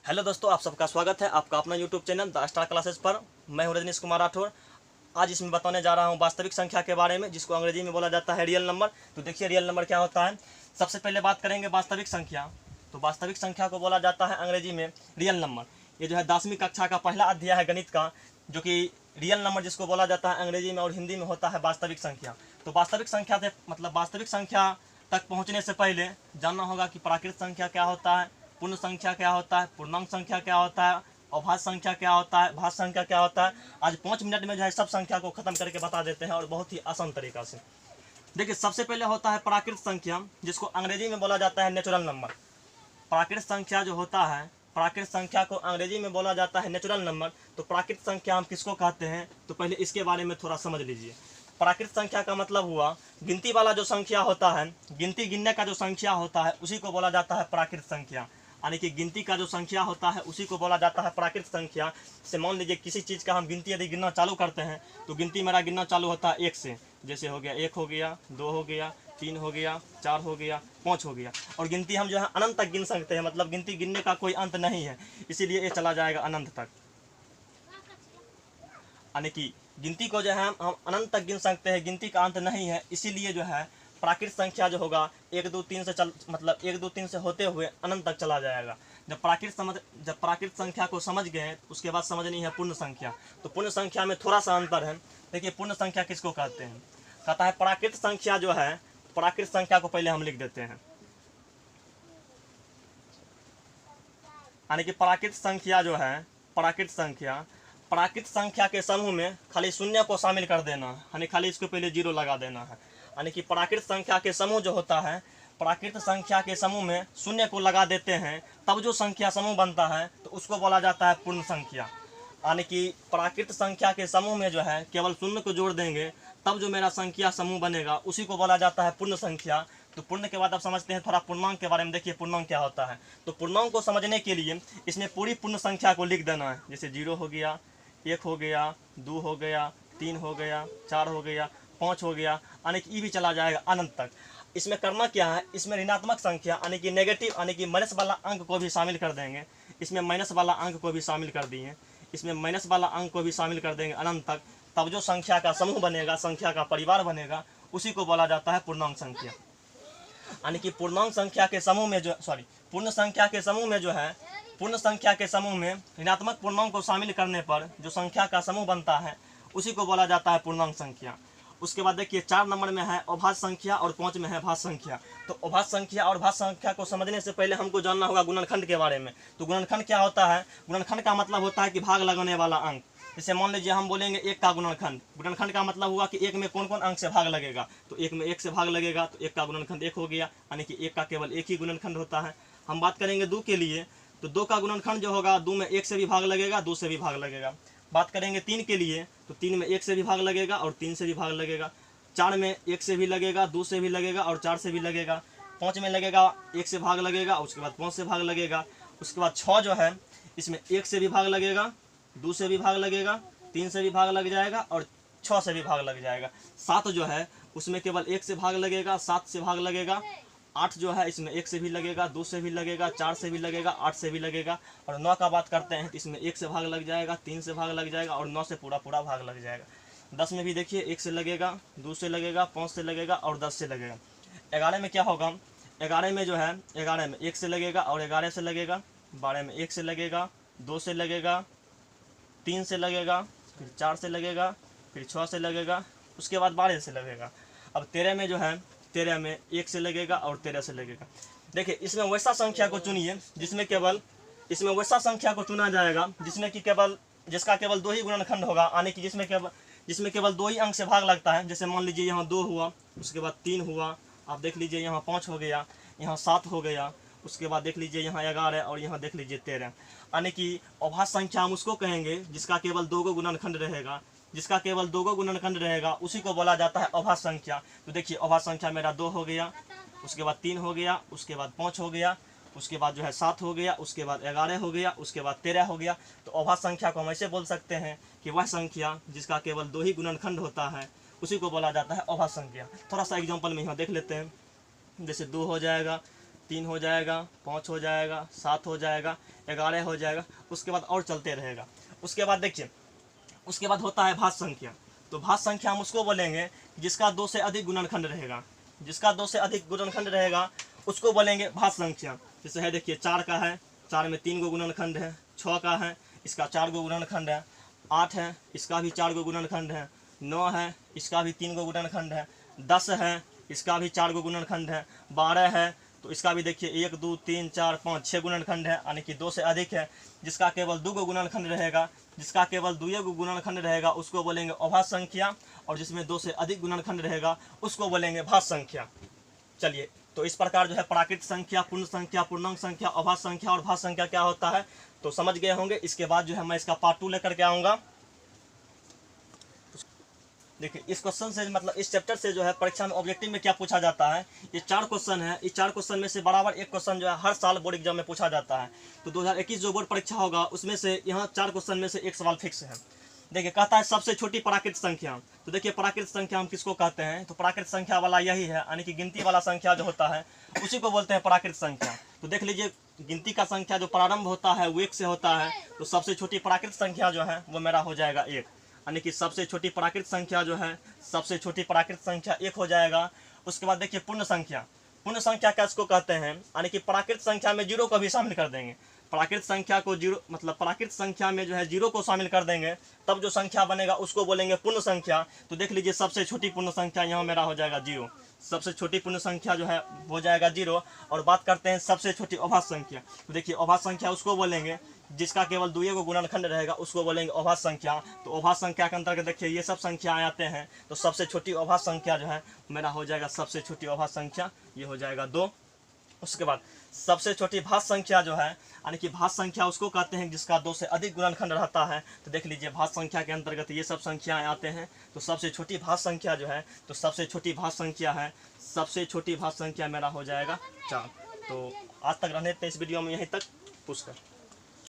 Hello दोस्तों, आप सबका स्वागत है आपका अपना YouTube channel the star classes पर। मैं हूं रजनीश कुमार राठौर। आज इसमें बताने जा रहा हूं वास्तविक संख्या के बारे में, जिसको अंग्रेजी में बोला जाता है रियल नंबर। तो देखिए रियल नंबर क्या होता है। सबसे पहले बात करेंगे वास्तविक संख्या। तो वास्तविक संख्या को बोला जाता है अंग्रेजी में रियल नंबर। ये जो है 10वीं कक्षा का पहला अध्याय है गणित का, जो कि रियल नंबर जिसको बोला जाता है अंग्रेजी में, और हिंदी में होता है वास्तविक संख्या। तो वास्तविक संख्या से मतलब वास्तविक संख्या तक पहुँचने से पहले जानना होगा कि प्राकृत संख्या क्या होता है, पूर्ण संख्या क्या होता है, पूर्णांक संख्या क्या होता है, अभाज्य संख्या क्या होता है, भाज्य संख्या क्या होता है। आज 5 मिनट में जो है सब संख्या को खत्म करके बता देते हैं, और बहुत ही आसान तरीका से। देखिए सबसे पहले होता है प्राकृत संख्या, जिसको अंग्रेजी में बोला जाता है नेचुरल नंबर। प्राकृत संख्या जो होता है, प्राकृत संख्या को अंग्रेजी में बोला जाता है नेचुरल नंबर। तो प्राकृत संख्या हम किसको कहते हैं, तो पहले इसके बारे में थोड़ा समझ लीजिए। प्राकृत संख्या का मतलब हुआ गिनती वाला जो संख्या होता है, गिनती गिनने का जो संख्या होता है, उसी को बोला जाता है प्राकृत संख्या। यानी कि गिनती का जो संख्या होता है उसी को बोला जाता है प्राकृत संख्या। से मान लीजिए किसी चीज़ का हम गिनती यदि गिनना चालू करते हैं, तो गिनती मेरा गिनना चालू होता है 1 से। जैसे हो गया 1 हो गया, 2 हो गया, 3 हो गया, 4 हो गया, 5 हो गया। और गिनती हम जो है अनंत तक गिन सकते हैं, मतलब गिनती गिनने का कोई अंत नहीं है, इसीलिए ये चला जाएगा अनंत तक। यानी कि गिनती को जो है हम अनंत तक गिन सकते हैं, गिनती का अंत नहीं है, इसीलिए जो है प्राकृत संख्या जो होगा 1 2 3 से मतलब 1 2 3 से होते हुए अनंत तक चला जाएगा। जब प्राकृत संख्या को समझ गए, उसके बाद समझनी है पूर्ण संख्या। तो पूर्ण संख्या में थोड़ा सा अंतर है। देखिए पूर्ण संख्या किसको कहते हैं, कहता है प्राकृत संख्या जो है, प्राकृत संख्या को पहले हम लिख देते हैं। यानी कि प्राकृत संख्या जो है, प्राकृत संख्या के समूह में खाली शून्य को शामिल कर देना है, यानी खाली इसको पहले 0 लगा देना है। यानी कि प्राकृत संख्या के समूह जो होता है, प्राकृत संख्या के समूह में शून्य को लगा देते हैं, तब जो संख्या समूह बनता है तो उसको बोला जाता है पूर्ण संख्या। यानी कि प्राकृत संख्या के समूह में जो है केवल शून्य को जोड़ देंगे, तब जो मेरा संख्या समूह बनेगा उसी को बोला जाता है पूर्ण संख्या। तो पूर्ण के बाद अब समझते हैं थोड़ा पूर्णांक के बारे में। देखिए पूर्णांक क्या होता है। तो पूर्णांक को समझने के लिए इसमें पूरी पूर्ण संख्या को लिख देना है। जैसे 0 हो गया, 1 हो गया, 2 हो गया, 3 हो गया, 4 हो गया, 5 हो गया, यानी कि ये भी चला जाएगा अनंत तक। इसमें करना क्या है, इसमें ऋणात्मक संख्या यानी कि नेगेटिव यानी कि माइनस वाला अंक को भी शामिल कर देंगे। इसमें माइनस वाला अंक को भी शामिल कर दिए, इसमें माइनस वाला अंक को भी शामिल कर देंगे अनंत तक। तब जो संख्या का समूह बनेगा, संख्या का परिवार बनेगा, उसी को बोला जाता है पूर्णांक संख्या। यानी कि पूर्णांक संख्या के समूह में जो पूर्ण संख्या के समूह में जो है, पूर्ण संख्या के समूह में ऋणात्मक पूर्णांक को शामिल करने पर जो संख्या का समूह बनता है उसी को बोला जाता है पूर्णांक संख्या। उसके बाद देखिए 4 नंबर में है अभाज्य संख्या और 5 में है भाज्य संख्या। तो अभाज्य संख्या और भाज्य संख्या को समझने से पहले हमको जानना होगा गुणनखंड के बारे में। तो गुणनखंड क्या होता है, गुणनखंड का मतलब होता है कि भाग लगाने वाला अंक। जैसे मान लीजिए हम बोलेंगे 1 का गुणनखंड, गुणनखंड का मतलब हुआ कि 1 में कौन कौन अंक से भाग लगेगा। तो 1 में 1 से भाग लगेगा, तो 1 का गुणनखंड 1 हो गया, यानी कि 1 का केवल 1 ही गुणनखंड होता है। हम बात करेंगे 2 के लिए, तो 2 का गुणनखंड जो होगा 2 में 1 से भी भाग लगेगा, 2 से भी भाग लगेगा। बात करेंगे 3 के लिए, तो 3 में 1 से भी भाग लगेगा और 3 से भी भाग लगेगा। 4 में 1 से भी लगेगा, 2 से भी लगेगा और 4 से भी लगेगा। 5 में लगेगा, 1 से भाग लगेगा, उसके बाद 5 से भाग लगेगा। उसके बाद 6 जो है, इसमें 1 से भी भाग लगेगा, 2 से भी भाग लगेगा, 3 से भी भाग लग जाएगा और 6 से भी भाग लग जाएगा। 7 जो है उसमें केवल 1 से भाग लगेगा, 7 से भाग लगेगा। 8 जो है इसमें 1 से भी लगेगा, 2 से भी लगेगा, 4 से भी लगेगा, 8 से भी लगेगा। और 9 का बात करते हैं तो इसमें 1 से भाग लग जाएगा, 3 से भाग लग जाएगा और 9 से पूरा पूरा भाग लग जाएगा। 10 में भी देखिए 1 से लगेगा, 2 से लगेगा, 5 से लगेगा और 10 से लगेगा। 11 में क्या होगा, 11 में जो है 11 में 1 से लगेगा और 11 से लगेगा। 12 में 1 से लगेगा, 2 से लगेगा, 3 से लगेगा, फिर 4 से लगेगा, फिर 6 से लगेगा, उसके बाद 12 से लगेगा। अब 13 में जो है, 13 में 1 से लगेगा और 13 से लगेगा। देखिए इसमें वैसा संख्या को चुनिए इसमें वैसा संख्या को चुना जाएगा जिसमें कि जिसका केवल 2 ही गुणनखंड होगा, यानी कि जिसमें केवल 2 ही अंक से भाग लगता है। जैसे मान लीजिए यहाँ 2 हुआ, उसके बाद 3 हुआ, आप देख लीजिए यहाँ 5 हो गया, यहाँ 7 हो गया, उसके बाद देख लीजिए यहाँ 11 और यहाँ देख लीजिए 13। यानी कि अभाज्य संख्या हम उसको कहेंगे जिसका केवल 2 गो गुणनखंड रहेगा, जिसका केवल 2 गो गुणनखंड रहेगा उसी को बोला जाता है अभाज्य संख्या। तो देखिए अभाज्य संख्या मेरा 2 हो गया, उसके बाद 3 हो गया, उसके बाद 5 हो गया, उसके बाद जो है 7 हो गया, उसके बाद 11 हो गया, उसके बाद 13 हो गया। तो अभाज्य संख्या को हम ऐसे बोल सकते हैं कि वह संख्या जिसका केवल 2 ही गुणनखंड होता है उसी को बोला जाता है अभाज्य संख्या। थोड़ा सा एग्जाम्पल में यहाँ देख लेते हैं। जैसे 2 हो जाएगा, 3 हो जाएगा, 5 हो जाएगा, 7 हो जाएगा, 11 हो जाएगा, उसके बाद और चलते रहेगा। उसके बाद देखिए, उसके बाद होता है भाज्य संख्या। तो भाज्य संख्या हम उसको बोलेंगे जिसका 2 से अधिक गुणनखंड रहेगा, जिसका 2 से अधिक गुणनखंड रहेगा उसको बोलेंगे भाज्य संख्या। जैसे है देखिए 4 का है, 4 में 3 गो गुणनखंड है, 6 का है, इसका 4 गो गुणनखंड है, 8 है, इसका भी 4 गो गुणनखंड है, 9 है, इसका भी 3 गो गुणनखंड है, 10 है, इसका भी 4 गो गुणनखंड है, 12 है, तो इसका भी देखिए 1 2 3 4 5 6 गुणनखंड है, यानी कि 2 से अधिक है। जिसका केवल 2 गो गुणनखंड रहेगा, जिसका केवल 2 गो गुणनखंड रहेगा उसको बोलेंगे अभाज्य संख्या, और जिसमें 2 से अधिक गुणनखंड रहेगा उसको बोलेंगे भाज्य संख्या। चलिए, तो इस प्रकार जो है प्राकृत संख्या, पूर्ण संख्या, पूर्णांक संख्या, अभाज्य संख्या और भाज्य संख्या क्या होता है तो समझ गए होंगे। इसके बाद जो है मैं इसका पार्ट 2 लेकर के आऊँगा। देखिए, इस क्वेश्चन से मतलब इस चैप्टर से जो है परीक्षा में ऑब्जेक्टिव में क्या पूछा जाता है, ये 4 क्वेश्चन है। इस 4 क्वेश्चन में से बराबर एक क्वेश्चन जो है हर साल बोर्ड एग्जाम में पूछा जाता है। तो 2021 जो बोर्ड परीक्षा होगा उसमें से यहाँ 4 क्वेश्चन में से एक सवाल फिक्स है। देखिए, कहता है सबसे छोटी प्राकृत संख्या। तो देखिए, प्राकृत संख्या हम किसको कहते हैं, तो प्राकृत संख्या वाला यही है, यानी कि गिनती वाला संख्या जो होता है उसी को बोलते हैं प्राकृत संख्या। तो देख लीजिए, गिनती का संख्या जो प्रारंभ होता है वो 1 से होता है, तो सबसे छोटी प्राकृत संख्या जो है वो मेरा हो जाएगा 1, यानी कि सबसे छोटी प्राकृत संख्या जो है, सबसे छोटी प्राकृत संख्या 1 हो जाएगा। उसके बाद देखिए पूर्ण संख्या। पूर्ण संख्या क्या इसको कहते हैं, यानी कि प्राकृत संख्या में 0 को भी शामिल कर देंगे। प्राकृत संख्या को 0 मतलब प्राकृत संख्या में जो है 0 को शामिल कर देंगे तब जो संख्या बनेगा उसको बोलेंगे पूर्ण संख्या। तो देख लीजिए, सबसे छोटी पूर्ण संख्या यहाँ मेरा हो जाएगा 0, सबसे छोटी पूर्ण संख्या जो है हो जाएगा 0। और बात करते हैं सबसे छोटी अभाज्य संख्या। तो देखिए, अभाज्य संख्या उसको बोलेंगे जिसका केवल 2 गो गुणनखंड रहेगा, उसको बोलेंगे अभाज्य संख्या। तो अभाज्य संख्या के अंतर्गत देखिए ये सब संख्याएं आते हैं, तो सबसे छोटी अभाज्य संख्या जो है मेरा हो जाएगा, सबसे छोटी अभाज्य संख्या ये हो जाएगा 2। उसके बाद सबसे छोटी भाज्य संख्या जो है, यानी कि भाज्य संख्या उसको कहते हैं जिसका 2 से अधिक गुणनखंड रहता है। तो देख लीजिए, भाज्य संख्या के अंतर्गत ये सब संख्याएं आते हैं। तो सबसे छोटी भाज्य संख्या जो है, तो सबसे छोटी भाज्य संख्या है, सबसे छोटी भाज्य संख्या मेरा हो जाएगा 4। तो आज तक रहने देते इस वीडियो में, यहीं तक पुष्कर।